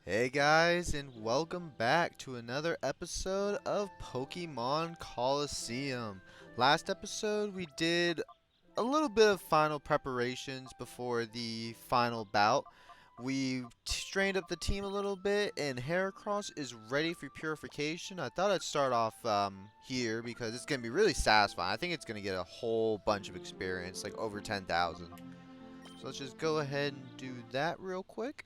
Hey guys, and welcome back to another episode of Pokemon Colosseum. Last episode we did a little bit of final preparations before the final bout. We strained up the team a little bit, and Heracross is ready for purification. I thought I'd start off here because it's going to be really satisfying. I think it's going to get a whole bunch of experience, like over 10,000. So let's just go ahead and do that real quick.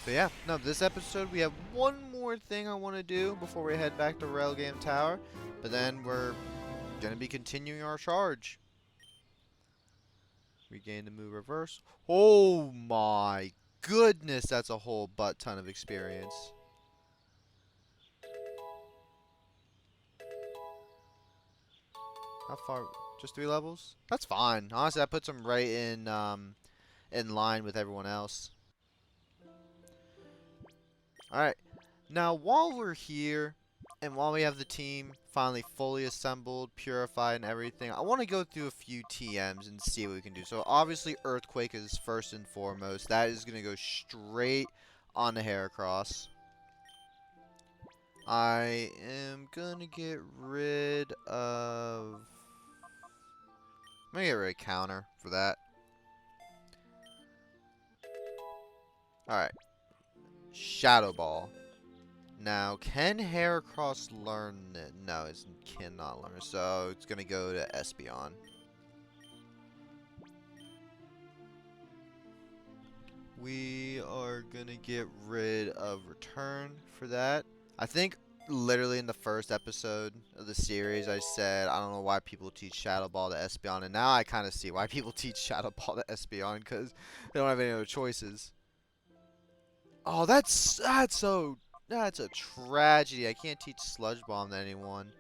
But yeah, no, this episode we have one more thing I want to do before we head back to Railgame Tower. But then we're going to be continuing our charge. Regain the move reverse. Oh my goodness, that's a whole butt ton of experience. How far? Just 3 levels? That's fine. Honestly, that puts him right in line with everyone else. Alright, now while we're here, and while we have the team finally fully assembled, purified, and everything, I want to go through a few TMs and see what we can do. So obviously Earthquake is first and foremost. That is going to go straight on the Heracross. I am going to get rid of... I'm going to get rid of Counter for that. Alright. Shadow Ball. Now, can Heracross learn it? No, it cannot learn it. So, it's going to go to Espeon. We are going to get rid of Return for that. I think literally in the first episode of the series, I said, I don't know why people teach Shadow Ball to Espeon. And now I kind of see why people teach Shadow Ball to Espeon, because they don't have any other choices. Oh, that's a tragedy. I can't teach Sludge Bomb to anyone.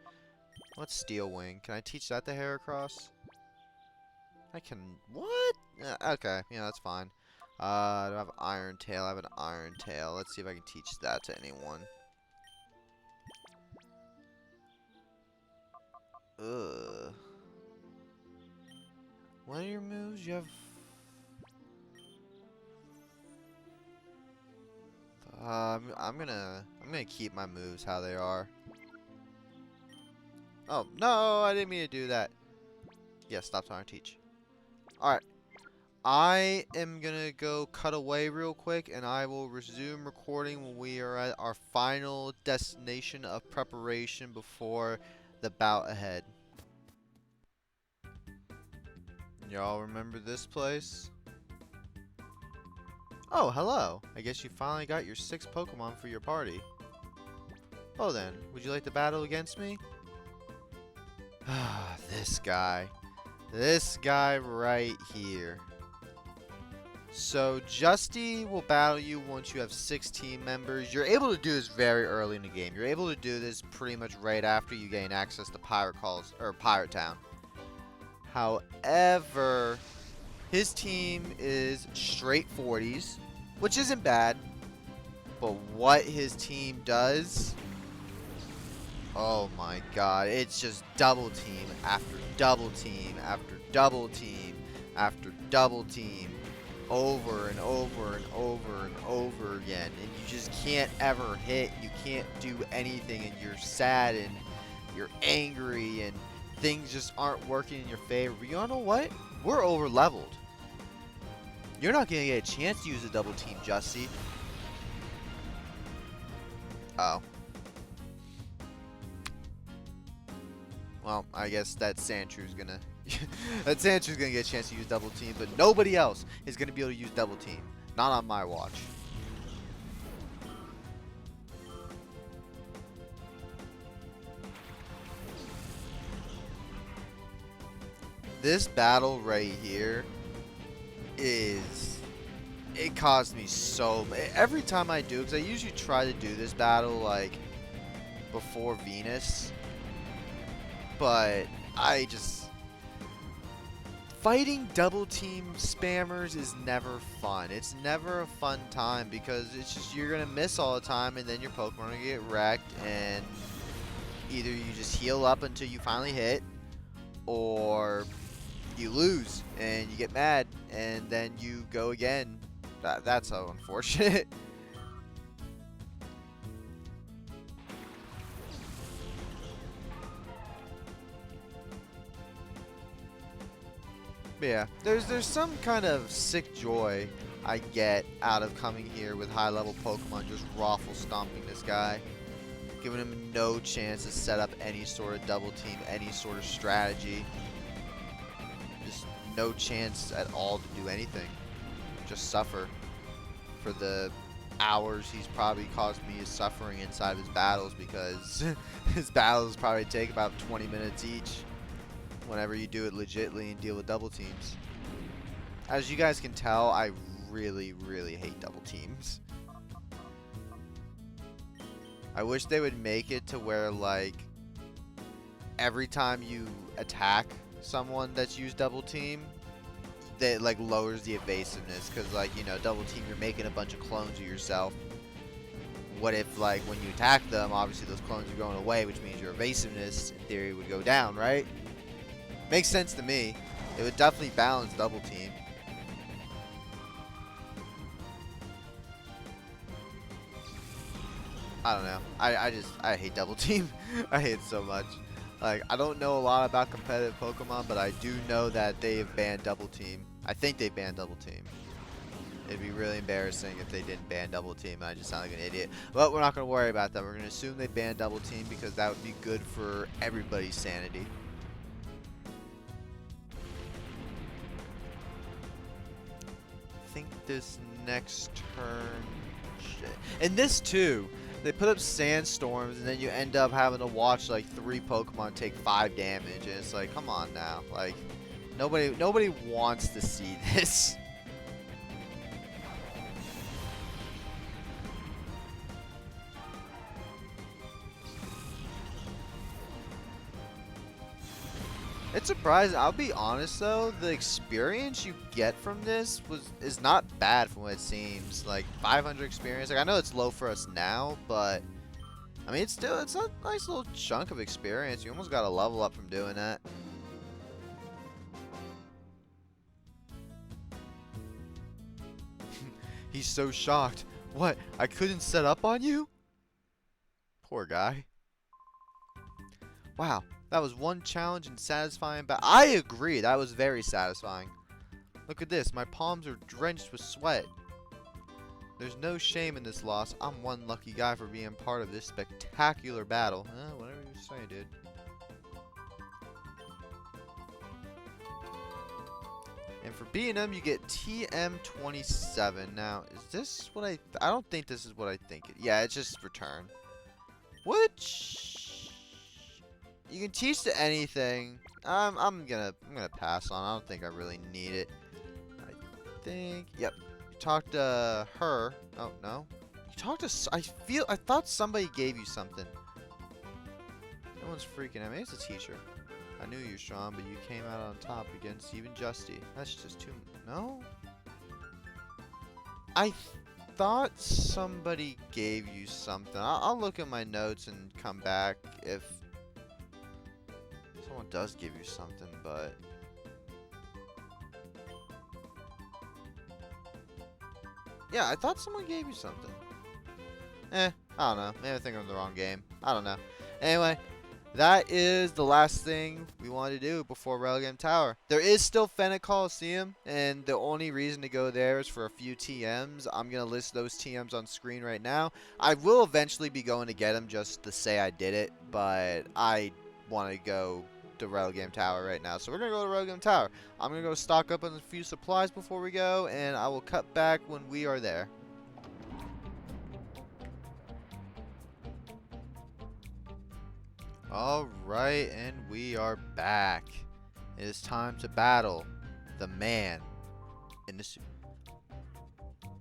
What's Steel Wing? Can I teach that to Heracross? I can. What? Okay, yeah, that's fine. I don't have Iron Tail. I have an Iron Tail. Let's see if I can teach that to anyone. Ugh. What are your moves? You have. I'm gonna keep my moves how they are. Oh no, I didn't mean to do that. Yeah, stop trying to teach. All right, I am gonna go cut away real quick, and I will resume recording when we are at our final destination of preparation before the bout ahead. Y'all remember this place? Oh, hello. I guess you finally got your 6 Pokemon for your party. Oh then, would you like to battle against me? Ah, this guy. This guy right here. So, Justy will battle you once you have 6 team members. You're able to do this very early in the game. You're able to do this pretty much right after you gain access to Pirate Town. However, his team is straight 40s, which isn't bad. But what his team does, oh my god, it's just double team after double team after double team after double team over and over and over and over again. And you just can't ever hit. You can't do anything, and you're sad and you're angry and things just aren't working in your favor. But you know what? We're over leveled. You're not going to get a chance to use a double team, Justy. Oh. Well, I guess that Sandshrews gonna that Sandshrews gonna get a chance to use double team, but nobody else is gonna be able to use double team. Not on my watch. This battle right here it caused me so every time I do, because I usually try to do this battle like before Venus, but I just fighting double team spammers is never fun. It's never a fun time because it's just you're gonna miss all the time, and then your Pokemon are gonna get wrecked, and either you just heal up until you finally hit, or you lose and you get mad and then you go again That's so unfortunate. But yeah, there's some kind of sick joy I get out of coming here with high level Pokemon, just raffle stomping this guy, giving him no chance to set up any sort of double team, any sort of strategy. Just no chance at all to do anything. Just suffer for the hours he's probably caused me suffering inside of his battles, because his battles probably take about 20 minutes each whenever you do it legitly and deal with double teams. As you guys can tell, I really, really hate double teams. I wish they would make it to where, like, every time you attack someone that's used double team, that, like, lowers the evasiveness. Because, like, you know, double team, you're making a bunch of clones of yourself. What if, like, when you attack them, obviously those clones are going away, which means your evasiveness, in theory, would go down, right? Makes sense to me. It would definitely balance double team. I don't know. I hate double team. I hate it so much. Like, I don't know a lot about competitive Pokemon, but I do know that they have banned double team. I think they banned double team. It'd be really embarrassing if they didn't ban double team and I just sound like an idiot. But we're not going to worry about that. We're going to assume they banned double team because that would be good for everybody's sanity. I think this next turn... Shit. And this too. They put up sandstorms and then you end up having to watch like 3 Pokemon take 5 damage, and it's like, come on now. Like, nobody wants to see this. It's surprising. I'll be honest though, the experience you get from this is not bad from what it seems. Like 500 experience. Like, I know it's low for us now, but I mean it's a nice little chunk of experience. You almost got to level up from doing that. He's so shocked. What? I couldn't set up on you? Poor guy. Wow. That was one challenge and satisfying, but I agree, that was very satisfying. Look at this, my palms are drenched with sweat. There's no shame in this loss. I'm one lucky guy for being part of this spectacular battle. Whatever you say, dude. And for beating them, you get TM27. Now, is this what I don't think this is what I think it. Yeah, it's just return. Which... You can teach to anything. I'm gonna pass on. I don't think I really need it. I think. Yep. You talk to her. Oh no. You talk to. I thought somebody gave you something. No one's freaking out. Maybe it's a teacher. I knew you were strong, but you came out on top against even Justy. That's just too. No. I thought somebody gave you something. I'll look at my notes and come back if. Someone does give you something, but yeah, I thought someone gave you something. I don't know. Maybe I think I'm in the wrong game. I don't know. Anyway, that is the last thing we wanted to do before Relic Tower. There is still Fennec Colosseum, and the only reason to go there is for a few TMs. I'm going to list those TMs on screen right now. I will eventually be going to get them just to say I did it, but I want to go to Relic Tower right now. So we're going to go to Relic Tower. I'm going to go stock up on a few supplies before we go, and I will cut back when we are there. Alright, and we are back. It is time to battle the man in the suit.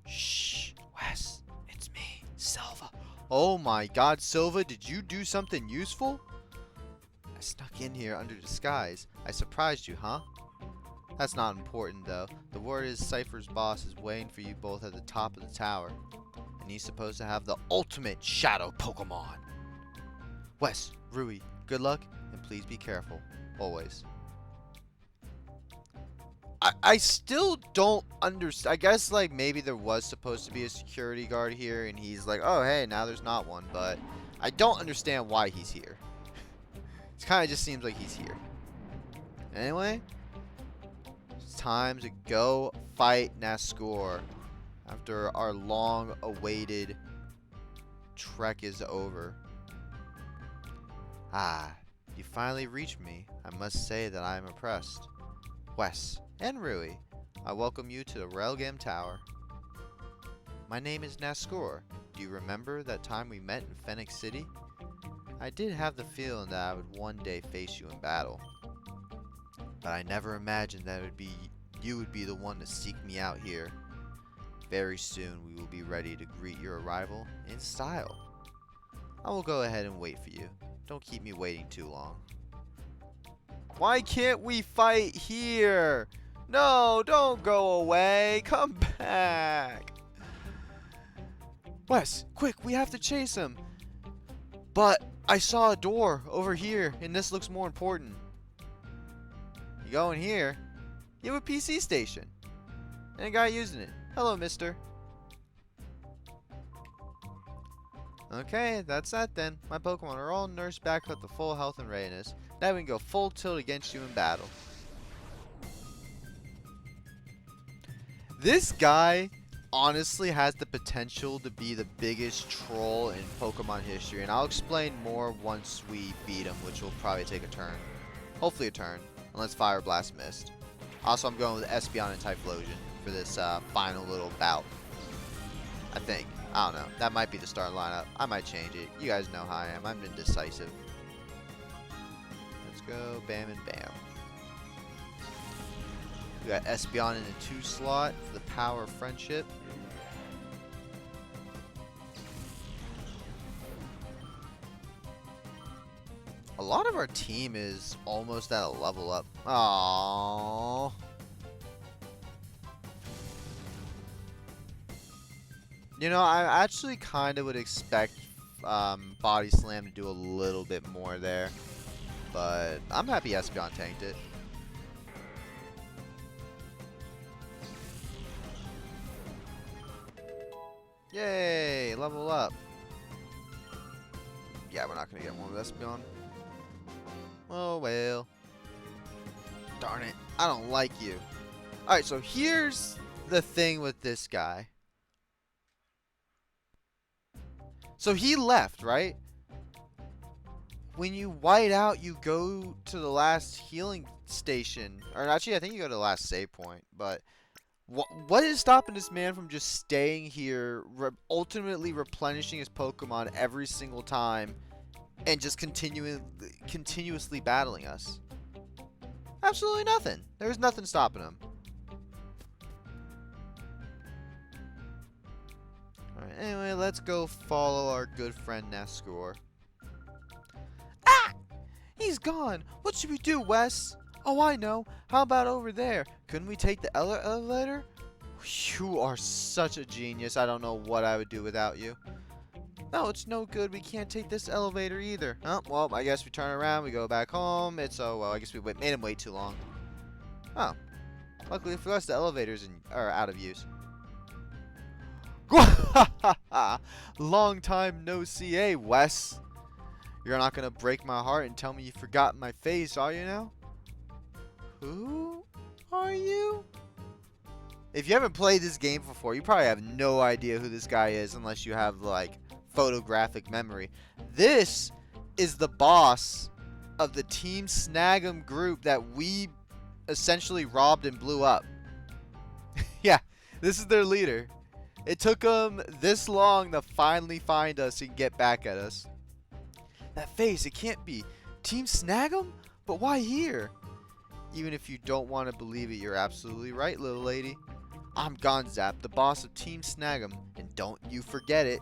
Shh, Wes, it's me, Silva. Oh my god, Silva, did you do something useful? I snuck in here under disguise. I surprised you, huh? That's not important, though. The word is Cypher's boss is waiting for you both at the top of the tower. And he's supposed to have the ultimate shadow Pokemon. Wes, Rui, good luck, and please be careful. Always. I still don't understand. I guess, like, maybe there was supposed to be a security guard here, and he's like, oh, hey, now there's not one. But I don't understand why he's here. It kind of just seems like he's here. Anyway, it's time to go fight Nascour after our long-awaited trek is over. Ah, you finally reached me. I must say that I am impressed. Wes and Rui, I welcome you to the Railgam Tower. My name is Nascour. Do you remember that time we met in Phoenix City? I did have the feeling that I would one day face you in battle. But I never imagined that you would be the one to seek me out here. Very soon we will be ready to greet your arrival in style. I will go ahead and wait for you. Don't keep me waiting too long. Why can't we fight here? No, don't go away. Come back. Wes, quick, we have to chase him. But I saw a door over here, and this looks more important. You go in here, you have a PC station. And a guy using it. Hello, mister. Okay, that's that then. My Pokemon are all nursed back up to full health and readiness. Now we can go full tilt against you in battle. This guy honestly has the potential to be the biggest troll in Pokemon history, and I'll explain more once we beat him, which will probably take a turn. Hopefully a turn, unless Fire Blast missed. Also, I'm going with Espeon and Typhlosion for this final little bout. I think. I don't know. That might be the starting lineup. I might change it. You guys know how I am. I'm indecisive. Let's go. Bam and bam. We got Espeon in the 2 slot for the power of friendship. A lot of our team is almost at a level up. Aww. You know, I actually kind of would expect Body Slam to do a little bit more there. But I'm happy Espeon tanked it. Yay! Level up. Yeah, we're not going to get one with Espeon. Oh, well. Darn it. I don't like you. Alright, so here's the thing with this guy. So he left, right? When you white out, you go to the last healing station. Or actually, I think you go to the last save point. But what is stopping this man from just staying here, ultimately replenishing his Pokemon every single time, and just continuously battling us? Absolutely nothing. There's nothing stopping him. Alright, anyway, let's go follow our good friend Nascour. Ah! He's gone! What should we do, Wes? Oh, I know. How about over there? Couldn't we take the elevator? You are such a genius. I don't know what I would do without you. No, it's no good. We can't take this elevator either. Oh, well, I guess we turn around. We go back home. Well, I guess we made him wait too long. Oh. Luckily for us, the elevators are out of use. Long time no see, eh, Wes? You're not gonna break my heart and tell me you forgot my face, are you now? Who are you? If you haven't played this game before, you probably have no idea who this guy is unless you have, like, photographic memory. This is the boss of the Team Snag'em group that we essentially robbed and blew up. Yeah, this is their leader. It took them this long to finally find us and get back at us. That face, it can't be. Team Snag'em? But why here? Even if you don't want to believe it, you're absolutely right, little lady. I'm Gonzap, the boss of Team Snag'em, and don't you forget it.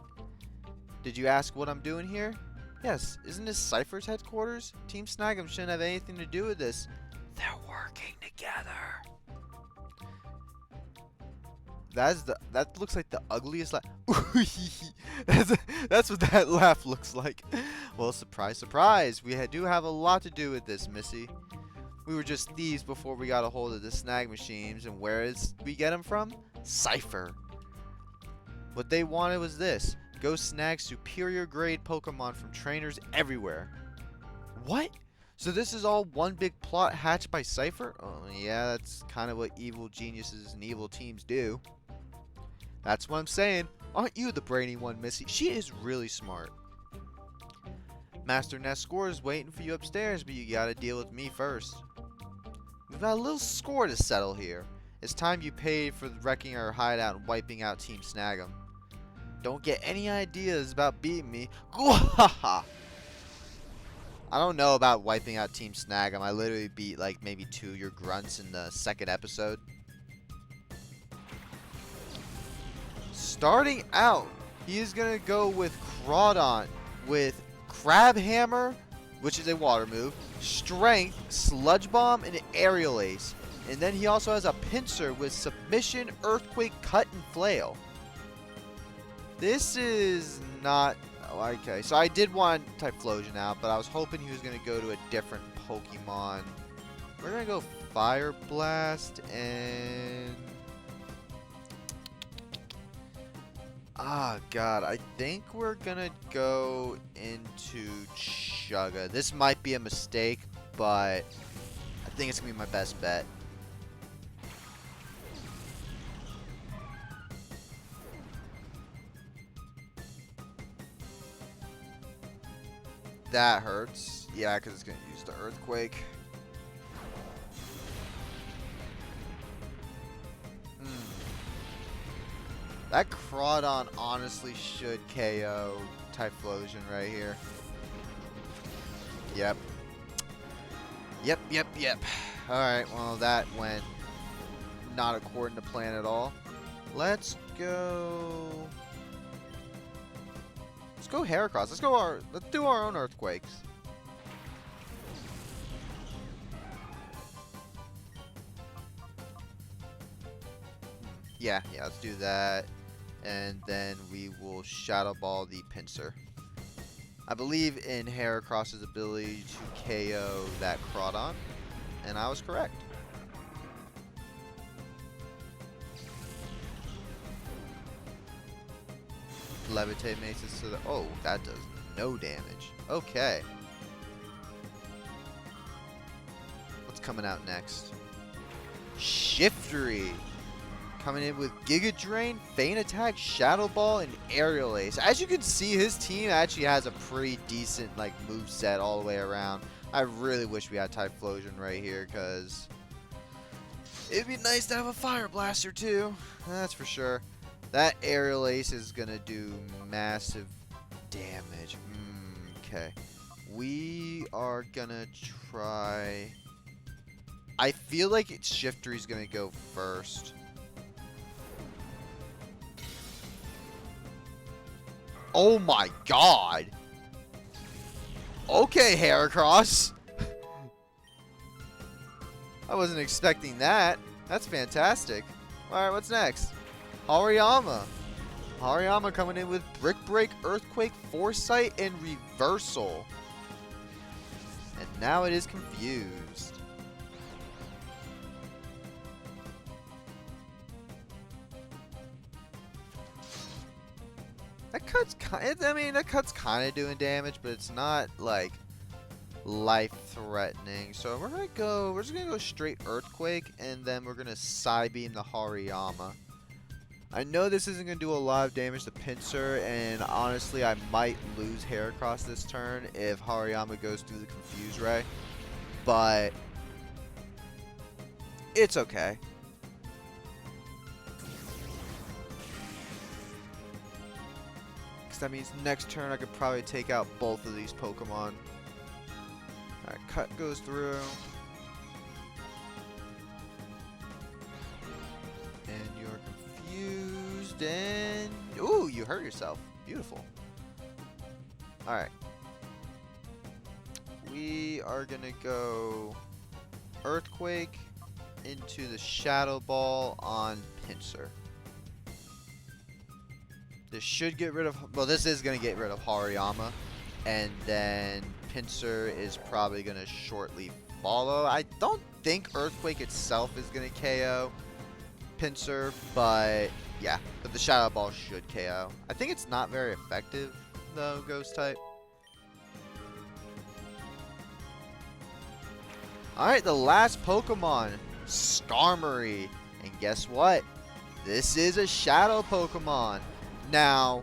Did you ask what I'm doing here? Yes, isn't this Cypher's headquarters? Team Snag'em shouldn't have anything to do with this. They're working together. That looks like the ugliest laugh. That's what that laugh looks like. Well, surprise, surprise. We do have a lot to do with this, Missy. We were just thieves before we got a hold of the snag machines, and where is we get them from? Cypher. What they wanted was this: go snag superior grade Pokemon from trainers everywhere. What? So this is all one big plot hatched by Cypher? Oh yeah, that's kind of what evil geniuses and evil teams do. That's what I'm saying. Aren't you the brainy one, Missy? She is really smart. Master Nascour is waiting for you upstairs, but you gotta deal with me first. We've got a little score to settle here. It's time you paid for wrecking our hideout and wiping out Team Snag'em. Don't get any ideas about beating me. Gwahaha! I don't know about wiping out Team Snag'em. I literally beat like maybe 2 of your grunts in the 2nd episode. Starting out, he is going to go with Crawdon with Crab Hammer, which is a water move, Strength, Sludge Bomb, and Aerial Ace. And then he also has a Pinsir with Submission, Earthquake, Cut, and Flail. This is not... Okay, so I did want Typhlosion out, but I was hoping he was going to go to a different Pokemon. We're going to go Fire Blast and... Ah, God, I think we're going to go into Chugga. This might be a mistake, but I think it's going to be my best bet. That hurts. Yeah, because it's going to use the Earthquake. That Crawdon honestly should KO Typhlosion right here. Yep. Yep. Alright, well that went not according to plan at all. Let's go Heracross. Let's do our own Earthquakes. Yeah, let's do that. And then we will Shadow Ball the Pinsir. I believe in Heracross's ability to KO that Crawdon, and I was correct. Levitate makes it so that... Oh, that does no damage. Okay. What's coming out next? Shiftry. Coming in with Giga Drain, Feint Attack, Shadow Ball, and Aerial Ace. As you can see, his team actually has a pretty decent move set all the way around. I really wish we had Typhlosion right here, because it'd be nice to have a Fire Blaster too. That's for sure. That Aerial Ace is going to do massive damage. Okay. We are going to try... I feel like Shiftry's going to go first. Oh my god! Okay, Heracross! I wasn't expecting that. That's fantastic. Alright, what's next? Hariyama. Hariyama coming in with Brick Break, Earthquake, Foresight, and Reversal. And now it is confused. That cut's that cut's kind of doing damage, but it's not like life-threatening. So we're just gonna go straight Earthquake, and then we're gonna Psybeam the Hariyama. I know this isn't gonna do a lot of damage to Pinsir, and honestly, I might lose Heracross this turn if Hariyama goes through the Confuse Ray, but it's okay. That means next turn I could probably take out both of these Pokemon. Alright, Cut goes through. And you're confused and... Ooh, you hurt yourself. Beautiful. Alright. We are gonna go Earthquake into the Shadow Ball on Pinsir. This should get rid of... Well, this is going to get rid of Hariyama. And then Pinsir is probably going to shortly follow. I don't think Earthquake itself is going to KO Pinsir, but yeah, but the Shadow Ball should KO. I think it's not very effective, though, Ghost type. Alright, the last Pokemon, Skarmory. And guess what? This is a Shadow Pokemon. Now,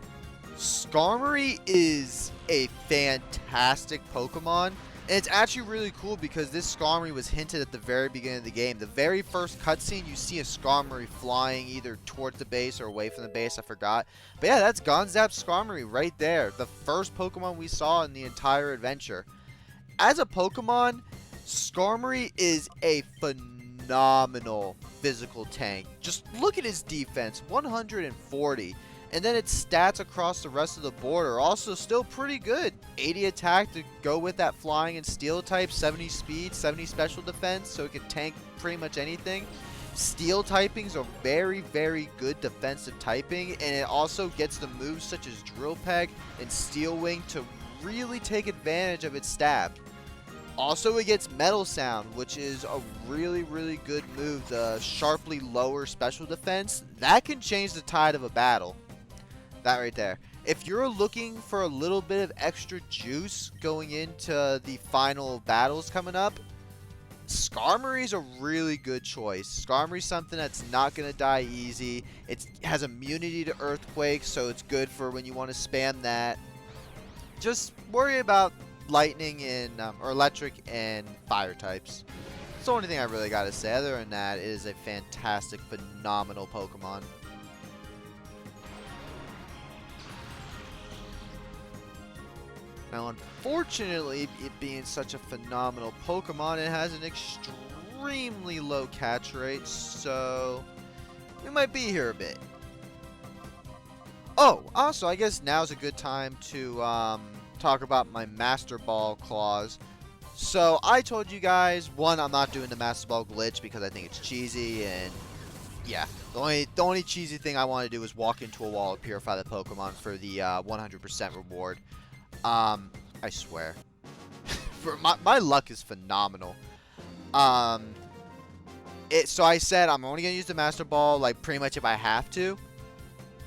Skarmory is a fantastic Pokemon. And it's actually really cool because this Skarmory was hinted at the very beginning of the game. The very first cutscene, you see a Skarmory flying either towards the base or away from the base, I forgot. But yeah, that's Gonzap's Skarmory right there. The first Pokemon we saw in the entire adventure. As a Pokemon, Skarmory is a phenomenal physical tank. Just look at his defense, 140. And then its stats across the rest of the board are also still pretty good. 80 attack to go with that flying and steel type, 70 speed, 70 special defense, so it can tank pretty much anything. Steel typings are very, very good defensive typing, and it also gets the moves such as Drill Peck and Steel Wing to really take advantage of its stab. Also, it gets Metal Sound, which is a really, really good move. The sharply lower special defense, that can change the tide of a battle. That right there. If you're looking for a little bit of extra juice going into the final battles coming up, Skarmory's a really good choice. Skarmory's something that's not going to die easy. It has immunity to Earthquake, so it's good for when you want to spam that. Just worry about lightning and or electric and fire types. It's the only thing I really got to say. Other than that, it is a fantastic, phenomenal Pokemon. Now, unfortunately, it being such a phenomenal Pokemon, it has an extremely low catch rate, so we might be here a bit. Oh, also, I guess now's a good time to talk about my Master Ball clause. So, I told you guys, one, I'm not doing the Master Ball glitch because I think it's cheesy, and yeah, the only cheesy thing I want to do is walk into a wall and purify the Pokemon for the 100% reward. I swear. my luck is phenomenal. So I said I'm only going to use the Master Ball, like, pretty much if I have to.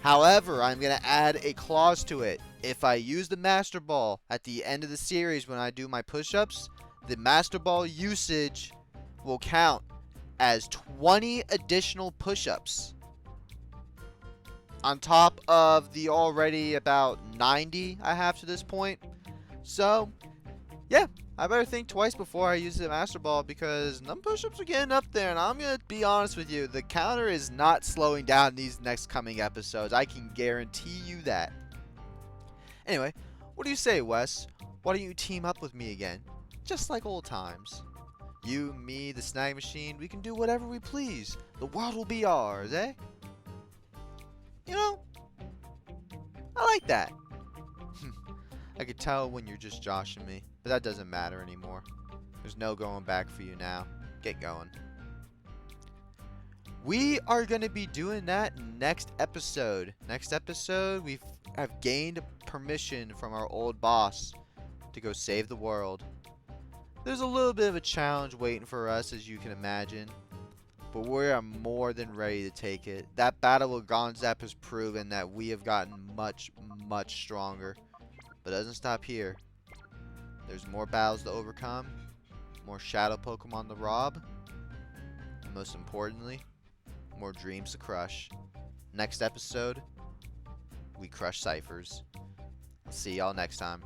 However, I'm going to add a clause to it. If I use the Master Ball at the end of the series when I do my push-ups, the Master Ball usage will count as 20 additional push-ups. On top of the already about 90 I have to this point. So, yeah, I better think twice before I use the Master Ball because them push-ups are getting up there, and I'm going to be honest with you, the counter is not slowing down these next coming episodes. I can guarantee you that. Anyway, what do you say, Wes? Why don't you team up with me again? Just like old times. You, me, the Snag Machine, we can do whatever we please. The world will be ours, eh? You know, I like that. I could tell when you're just joshing me, but that doesn't matter anymore. There's no going back for you now. Get going. We are going to be doing that next episode. Next episode, we have gained permission from our old boss to go save the world. There's a little bit of a challenge waiting for us, as you can imagine. But we are more than ready to take it. That battle with Gonzap has proven that we have gotten much, much stronger. But it doesn't stop here. There's more battles to overcome, more Shadow Pokemon to rob, and most importantly, more dreams to crush. Next episode, we crush Cyphers. See y'all next time.